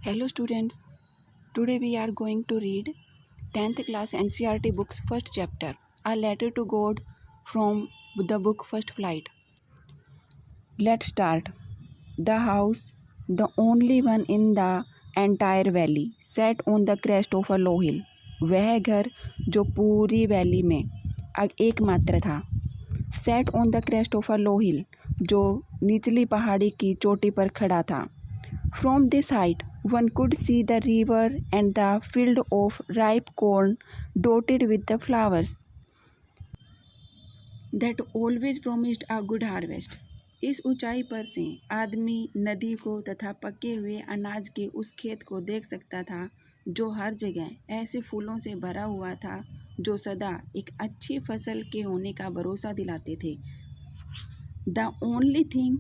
Hello students, today we are going to read 10th class NCERT books first chapter, A Letter to God from the book First Flight. Let's start. The house, the only one in the entire valley, sat on the crest of a low hill. वह घर जो पूरी valley में एकमात्र था, set on the crest of a low hill, जो निचली पहाड़ी की चोटी पर खड़ा था. From this height, one could see the river and the field of ripe corn dotted with the flowers that always promised a good harvest. इस ऊंचाई पर से आदमी नदी को तथा पके हुए अनाज के उस खेत को देख सकता था जो हर जगह ऐसे फूलों से भरा हुआ था जो सदा एक अच्छी फसल के होने का भरोसा दिलाते थे. The only thing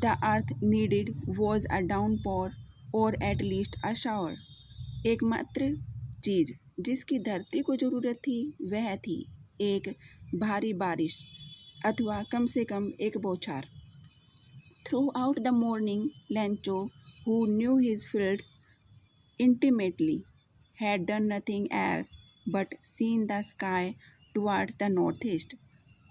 the earth needed was a downpour or at least a shower. एकमात्र चीज जिसकी धरती को जरूरत थी वह थी एक भारी बारिश अथवा कम से कम एक बौछार. Throughout the morning, Lencho, who knew his fields intimately, had done nothing else but seen the sky towards the northeast.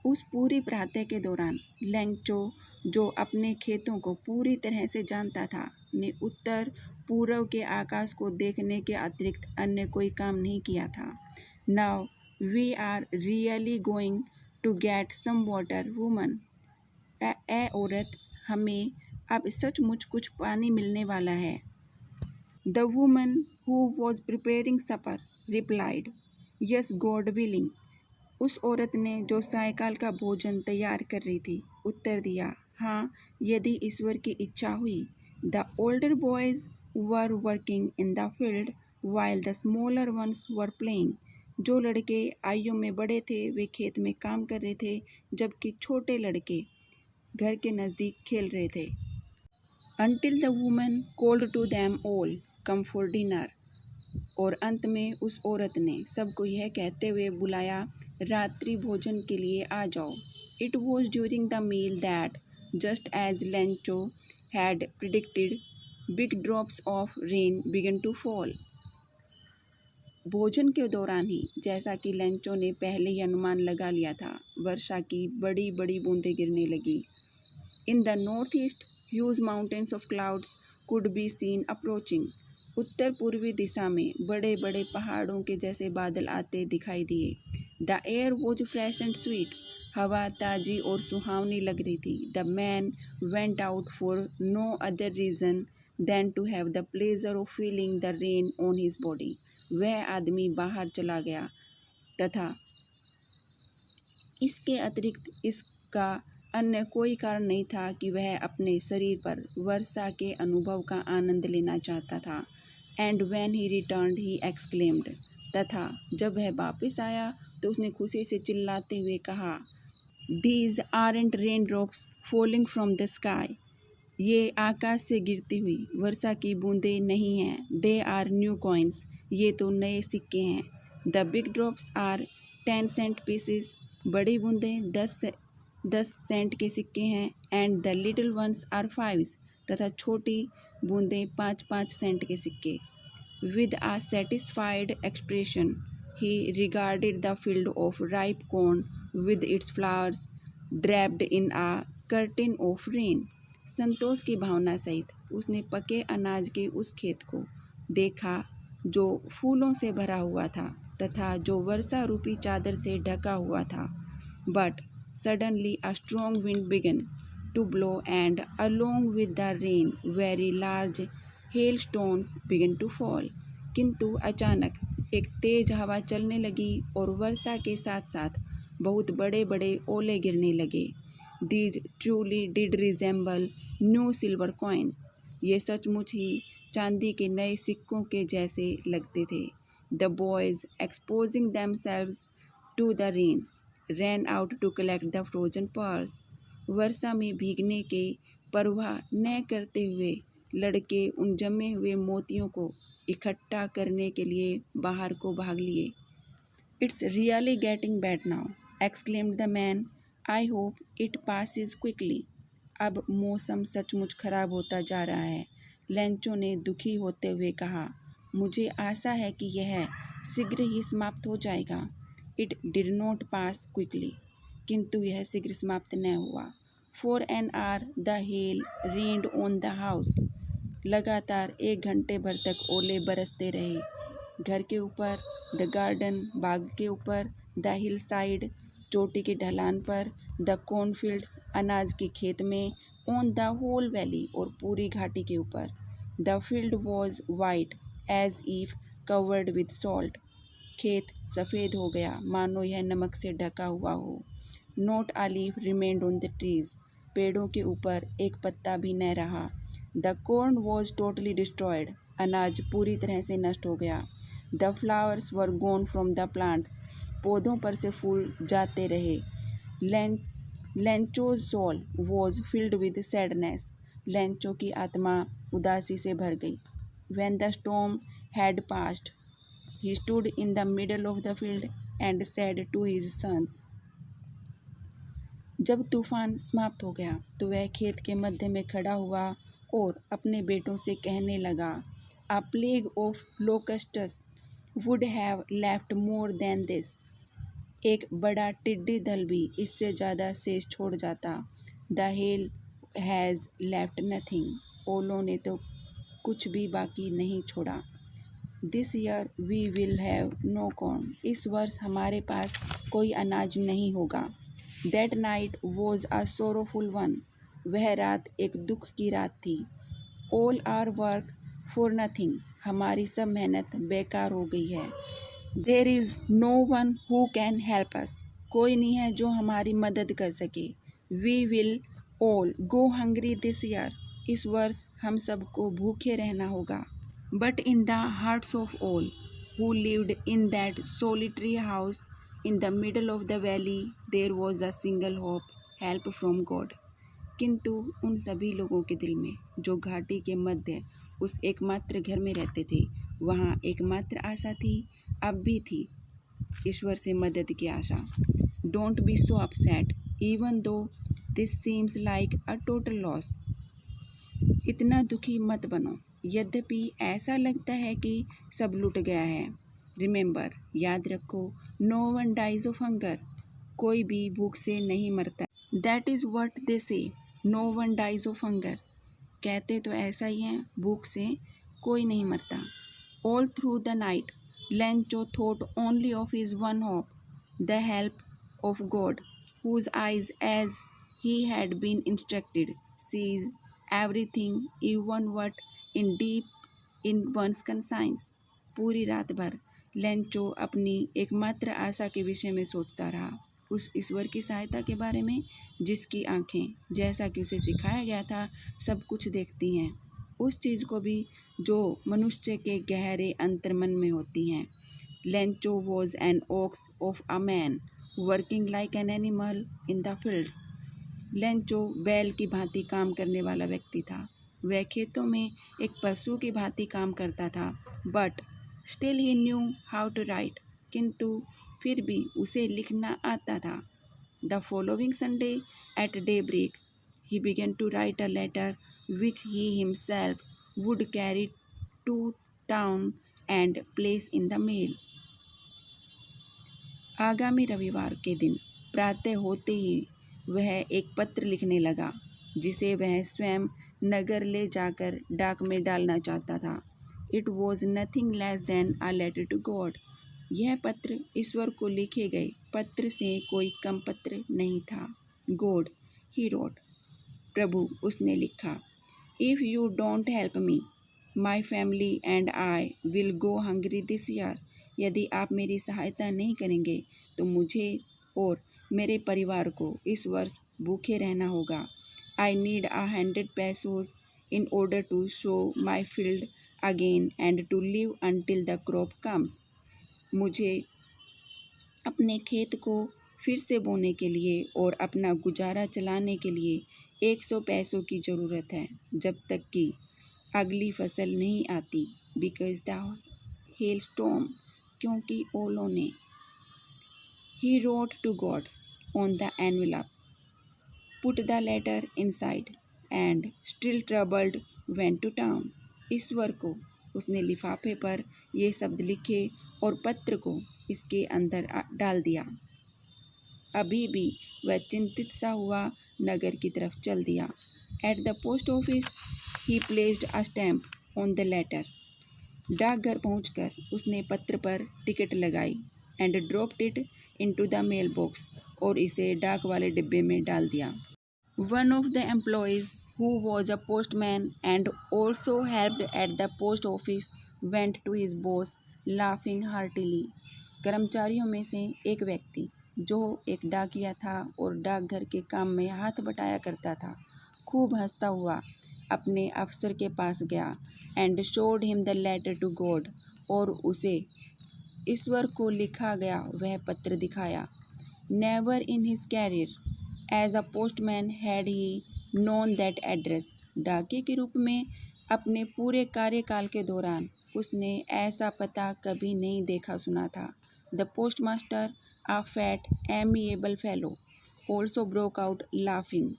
उस पूरी प्रातः के दौरान लेंचो, जो अपने खेतों को पूरी तरह से जानता था, ने उत्तर पूर्व के आकाश को देखने के अतिरिक्त अन्य कोई काम नहीं किया था. Now we are really going to get some water woman. ए औरत, हमें अब सचमुच कुछ पानी मिलने वाला है. The woman who was preparing supper replied, yes God willing. उस औरत ने जो सायकाल का भोजन तैयार कर रही थी उत्तर दिया, हाँ, यदि ईश्वर की इच्छा हुई. The older boys were working in the field while the smaller ones were playing. जो लड़के आयु में बड़े थे वे खेत में काम कर रहे थे जबकि छोटे लड़के घर के नज़दीक खेल रहे थे. Until the woman called to them all, come for dinner. और अंत में उस औरत ने सबको यह कहते हुए बुलाया, रात्रि भोजन के लिए आ जाओ. It was during the meal that, just as Lencho had predicted, big drops of rain began to fall. भोजन के दौरान ही, जैसा कि लेंचो ने पहले ही अनुमान लगा लिया था, वर्षा की बड़ी बड़ी बूंदें गिरने लगी. In the northeast, huge mountains of clouds could be seen approaching. उत्तर पूर्वी दिशा में बड़े बड़े पहाड़ों के जैसे बादल आते दिखाई दिए. The air was fresh and sweet. हवा ताजी और सुहावनी लग रही थी. The man went out for no other reason than to have the pleasure of feeling the rain on his body. वह आदमी बाहर चला गया तथा इसके अतिरिक्त इसका अन्य कोई कारण नहीं था कि वह अपने शरीर पर वर्षा के अनुभव का आनंद लेना चाहता था. And when he returned he exclaimed. तथा जब वह वापस आया तो उसने खुशी से चिल्लाते हुए कहा, these aren't rain drops falling from the sky. ये आकाश से गिरती हुई वर्षा की बूंदें नहीं हैं. They are new coins. ये तो नए सिक्के हैं. The big drops are 10 cent pieces. बड़ी बूंदें 10 सेंट के सिक्के हैं. And the little ones are 5. तथा छोटी बूंदें 5 सेंट के सिक्के. With a satisfied expression he regarded the field of ripe corn with its flowers draped in a curtain of rain. संतोष की भावना सहित उसने पके अनाज के उस खेत को देखा जो फूलों से भरा हुआ था तथा जो वर्षा रूपी चादर से ढका हुआ था. But suddenly a strong wind began to blow and along with the rain very large hailstones began to fall. किंतु अचानक एक तेज हवा चलने लगी और वर्षा के साथ साथ बहुत बड़े बड़े ओले गिरने लगे. These truly did resemble new silver coins. ये सचमुच ही चांदी के नए सिक्कों के जैसे लगते थे. The boys, exposing themselves to the rain, ran out to collect the frozen pearls. वर्षा में भीगने के परवाह न करते हुए लड़के उन जमे हुए मोतियों को इकट्ठा करने के लिए बाहर को भाग लिए. It's really getting bad now, exclaimed the man. I hope it passes quickly. अब मौसम सचमुच खराब होता जा रहा है. लेंचो ने दुखी होते हुए कहा, मुझे आशा है कि यह शीघ्र ही समाप्त हो जाएगा। It did not pass quickly, किंतु यह शीघ्र समाप्त न हुआ। For an hour the hell rained on the house. लगातार 1 घंटे भर तक ओले बरसते रहे। घर के ऊपर, द गार्डन बाग के ऊपर, द हिल साइड चोटी के ढलान पर, द कॉर्नफील्ड्स अनाज के खेत में, ऑन द होल वैली और पूरी घाटी के ऊपर। The field was white as if covered with salt. खेत सफ़ेद हो गया मानो यह नमक से ढका हुआ हो। Not a leaf remained on the trees. पेड़ों के ऊपर एक पत्ता भी न रहा। The corn was totally destroyed. अनाज पूरी तरह से नष्ट हो गया। The flowers were gone from the plants. पौधों पर से फूल जाते रहे। Lencho's soul was filled with sadness. Lencho की आत्मा उदासी से भर गई। When the storm had passed, he stood in the middle of the field and said to his sons. जब तूफान समाप्त हो गया तो वह खेत के मध्य में खड़ा हुआ और अपने बेटों से कहने लगा, A plague of locusts would have left more than this. एक बड़ा टिड्डी दल भी इससे ज़्यादा शेष छोड़ जाता। The hail has left nothing. ओलों ने तो कुछ भी बाकी नहीं छोड़ा। This year we will have no corn. इस वर्ष हमारे पास कोई अनाज नहीं होगा। That night was a sorrowful one. वह रात एक दुख की रात थी। All our work for nothing. हमारी सब मेहनत बेकार हो गई है। There is no one who can help us. कोई नहीं है जो हमारी मदद कर सके। We will all go hungry this year. इस वर्ष हम सबको भूखे रहना होगा। But in the hearts of all who lived in that solitary house in the middle of the valley there was a single hope, help from God. किंतु उन सभी लोगों के दिल में जो घाटी के मध्य उस एकमात्र घर में रहते थे, वहाँ एकमात्र आशा थी, अब भी थी, ईश्वर से मदद की आशा। Don't be so upset even though this seems like a total loss. इतना दुखी मत बनो, यद्यपि ऐसा लगता है कि सब लुट गया है। रिमेंबर, याद रखो, no one dies of hunger. कोई भी भूख से नहीं मरता। That is what they say, no one dies of hunger. कहते तो ऐसा ही है, भूख से कोई नहीं मरता। All through the night Lencho thought only of his one hope, the help of God, whose eyes as he had been instructed sees everything even what in deep in one's conscience. पूरी रात भर Lencho अपनी एकमात्र आशा के विषय में सोचता रहा, उस ईश्वर की सहायता के बारे में जिसकी आंखें, जैसा कि उसे सिखाया गया था, सब कुछ देखती हैं, उस चीज़ को भी जो मनुष्य के गहरे अंतर्मन में होती हैं। Lencho was an ox of a man working like an animal in the fields. Lencho बैल की भांति काम करने वाला व्यक्ति था। वह खेतों में एक पशु की भांति काम करता था। But still he knew how to write. किंतु फिर भी उसे लिखना आता था। The following Sunday at daybreak he began to write a letter which he himself would carry to town and place in the mail. आगामी रविवार के दिन प्रातः होते ही वह एक पत्र लिखने लगा जिसे वह स्वयं नगर ले जाकर डाक में डालना चाहता था। It was nothing less than a letter to God. यह पत्र ईश्वर को लिखे गए पत्र से कोई कम पत्र नहीं था। गॉड, ही रोट, प्रभु, उसने लिखा, if you don't help me my family and I will go hungry this year. यदि आप मेरी सहायता नहीं करेंगे तो मुझे और मेरे परिवार को इस वर्ष भूखे रहना होगा। I need 100 pesos in order to sow my field again and to live until the crop comes. मुझे अपने खेत को फिर से बोने के लिए और अपना गुजारा चलाने के लिए 100 पैसों की ज़रूरत है जब तक कि अगली फसल नहीं आती। बिकॉज द हेल स्टॉर्म, क्योंकि ओलों ने। He wrote to God on the envelope, put the letter inside, and still troubled went to town. ईश्वर को। उसने लिफाफे पर ये शब्द लिखे और पत्र को इसके अंदर डाल दिया। अभी भी वह चिंतित सा हुआ नगर की तरफ चल दिया। At the post office he placed a stamp on the letter. डाकघर पहुंचकर उसने पत्र पर टिकट लगाई and dropped it into the mail box और इसे डाक वाले डिब्बे में डाल दिया। One of the employees who was a postman and also helped at the post office went to his boss laughing heartily। कर्मचारियों में से एक व्यक्ति जो एक डाकिया था और डाकघर के काम में हाथ बटाया करता था, खूब हंसता हुआ अपने अफसर के पास गया and showed him the letter to God, और उसे ईश्वर को लिखा गया वह पत्र दिखाया। Never in his career as a postman had he known that address. डाकिये के रूप में अपने पूरे कार्यकाल के दौरान उसने ऐसा पता कभी नहीं देखा सुना था। The post master, a fat amiable fellow, also broke out laughing,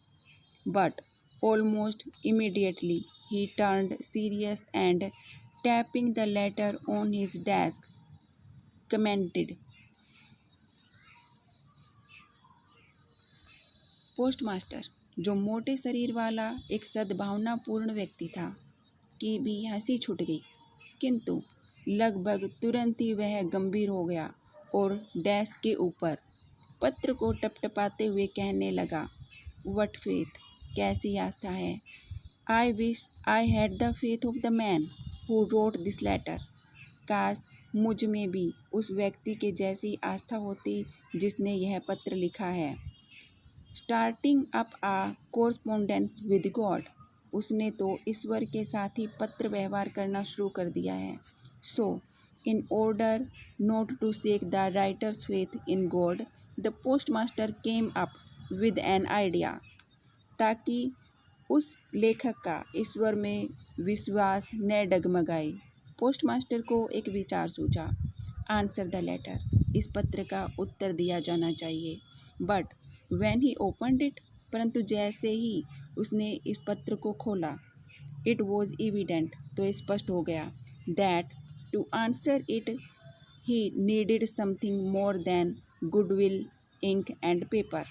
but almost immediately he turned serious and tapping the later on his desk commented. Postmaster, जो मोटे शरीर वाला एक सद्भावनापूर्ण व्यक्ति था, की भी हंसी छूट गई, किंतु लगभग तुरंत ही वह गंभीर हो गया और डेस्क के ऊपर पत्र को टपटपाते हुए कहने लगा, व्हाट फेथ, कैसी आस्था है। I wish I had the faith of the man who wrote this letter. काश मुझ में भी उस व्यक्ति के जैसी आस्था होती जिसने यह पत्र लिखा है। Starting up a correspondence with God, उसने तो ईश्वर के साथ ही पत्र व्यवहार करना शुरू कर दिया है। So in order not to shake the writer's faith in God, the post master came up with an idea, ताकि उस लेखक का ईश्वर में विश्वास न डगमगाए। पोस्ट मास्टर को एक विचार सूझा। आंसर द लेटर, इस पत्र का उत्तर दिया जाना चाहिए। But When he opened it, परंतु जैसे ही उसने इस पत्र को खोला, it was evident, तो स्पष्ट हो गया, that to answer it he needed something more than goodwill, ink and paper,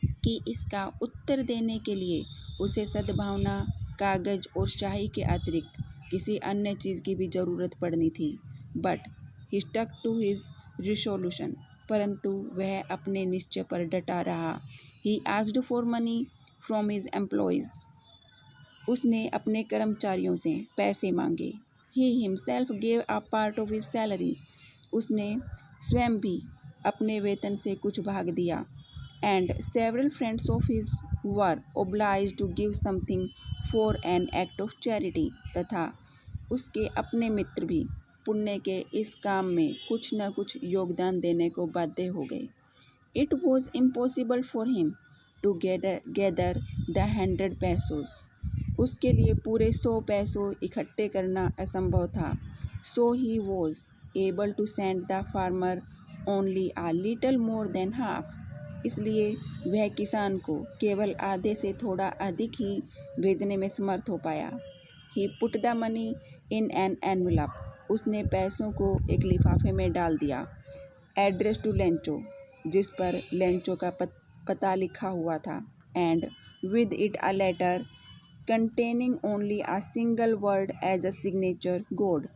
कि इसका उत्तर देने के लिए उसे सद्भावना, कागज और स्याही के अतिरिक्त किसी अन्य चीज़ की भी ज़रूरत पड़नी थी। But he stuck to his resolution, परंतु वह अपने निश्चय पर डटा रहा। He asked for money from his employees, उसने अपने कर्मचारियों से पैसे मांगे। He himself gave a part of his salary, उसने स्वयं भी अपने वेतन से कुछ भाग दिया। And several friends of his were obliged to give something for an act of charity, तथा उसके अपने मित्र भी पुण्य के इस काम में कुछ न कुछ योगदान देने को बाध्य हो गए। It was impossible for him to gather the 100 pesos, उसके लिए पूरे 100 पैसों इकट्ठे करना असंभव था। So he was able to send the farmer only a little more than half, इसलिए वह किसान को केवल आधे से थोड़ा अधिक ही भेजने में समर्थ हो पाया। He put the money in an envelope, उसने पैसों को एक लिफाफे में डाल दिया। एड्रेस टू लेंचो, जिस पर लेंचो का पता लिखा हुआ था। And with it a letter containing only a single word as a signature God,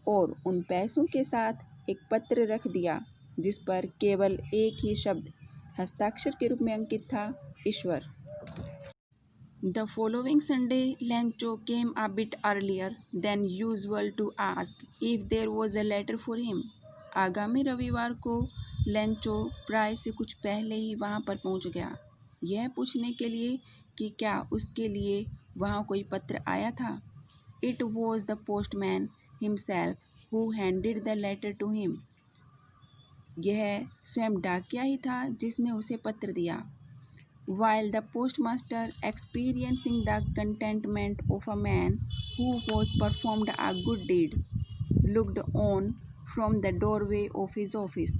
और उन पैसों के साथ एक पत्र रख दिया जिस पर केवल एक ही शब्द हस्ताक्षर के रूप में अंकित था, ईश्वर। The following Sunday, Lencho came a bit earlier than usual to ask if there was a letter for him. आगामी रविवार को लेंचो प्राय से कुछ पहले ही वहाँ पर पहुँच गया, यह पूछने के लिए कि क्या उसके लिए वहाँ कोई पत्र आया था। It was the postman himself who handed the letter to him. यह स्वयं डाकिया ही था जिसने उसे पत्र दिया। While the postmaster, experiencing the contentment of a man who was performed a good deed, looked on from the doorway of his office,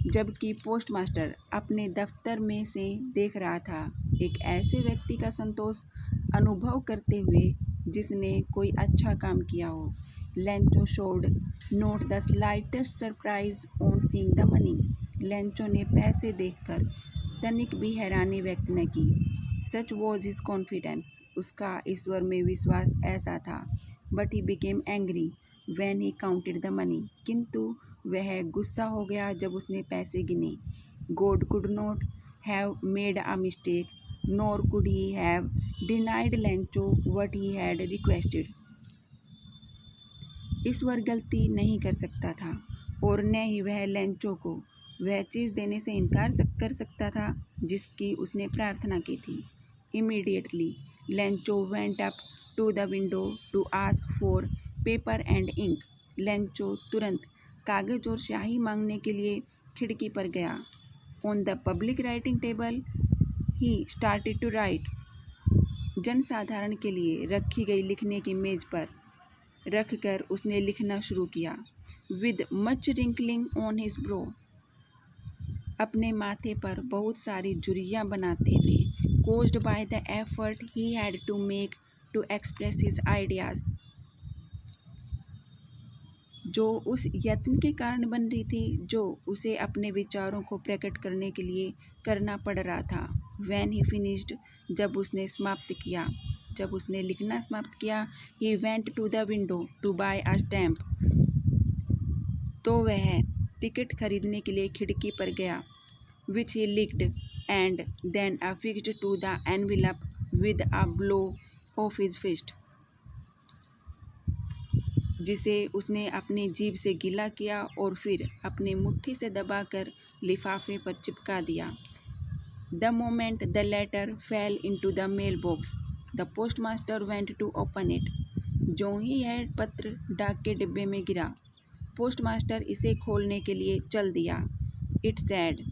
जबकि postmaster अपने दफ्तर में से देख रहा था एक ऐसे व्यक्ति का संतोष अनुभव करते हुए जिसने कोई अच्छा काम किया हो। Lencho showed note the slightest surprise on seeing the money. Lencho ने पैसे देखकर तनिक भी हैरानी व्यक्त न की। सच वॉज हिज कॉन्फिडेंस, उसका ईश्वर में विश्वास ऐसा था। But he became angry when he counted the money, किंतु वह गुस्सा हो गया जब उसने पैसे गिने। God could not have made a mistake, nor could he have denied Lencho what he had requested. ईश्वर गलती नहीं कर सकता था और न ही वह लेंचो को वह चीज़ देने से इनकार कर सकता था जिसकी उसने प्रार्थना की थी। Immediately Lencho went up to the window to ask for paper and ink. Lencho तुरंत कागज और स्याही मांगने के लिए खिड़की पर गया। On the public writing table he started to write. जनसाधारण के लिए रखी गई लिखने की मेज पर रखकर उसने लिखना शुरू किया। With much wrinkling on his brow, अपने माथे पर बहुत सारी झुर्रियाँ बनाते हुए। Caused by the effort he had to make to express his ideas, जो उस यत्न के कारण बन रही थी जो उसे अपने विचारों को प्रकट करने के लिए करना पड़ रहा था। व्हेन ही फिनिश्ड, जब उसने लिखना समाप्त किया। He went to the window to buy a stamp, तो वह टिकट खरीदने के लिए खिड़की पर गया। Which he licked and then affixed to the envelope with a blow of his fist, जिसे उसने अपनी जीभ से गीला किया और फिर अपनी मुट्ठी से दबाकर लिफाफे पर चिपका दिया। The moment the letter fell into the mail box, the postmaster went to open it. जो ही यह पत्र डाक के डिब्बे में गिरा, पोस्टमास्टर इसे खोलने के लिए चल दिया। इट सेड,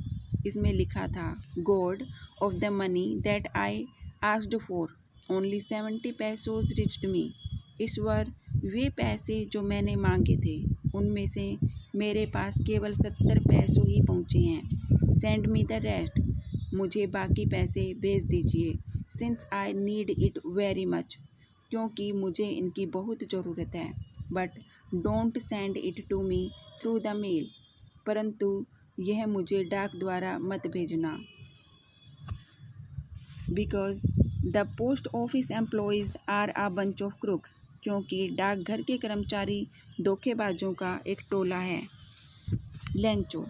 इसमें लिखा था, god of the money that I asked for only 70 पैसोज रिच्ड मी। ईश्वर, वे पैसे जो मैंने मांगे थे उनमें से मेरे पास केवल 70 पैसों ही पहुँचे हैं। सेंड मी द रेस्ट, मुझे बाकी पैसे भेज दीजिए। Since I need it very much, क्योंकि मुझे इनकी बहुत ज़रूरत है। But don't send it to me through the mail, परंतु यह मुझे डाक द्वारा मत भेजना। Because the post office employees are a bunch of crooks, क्योंकि डाकघर के कर्मचारी धोखेबाजों का एक टोला है। लेंचो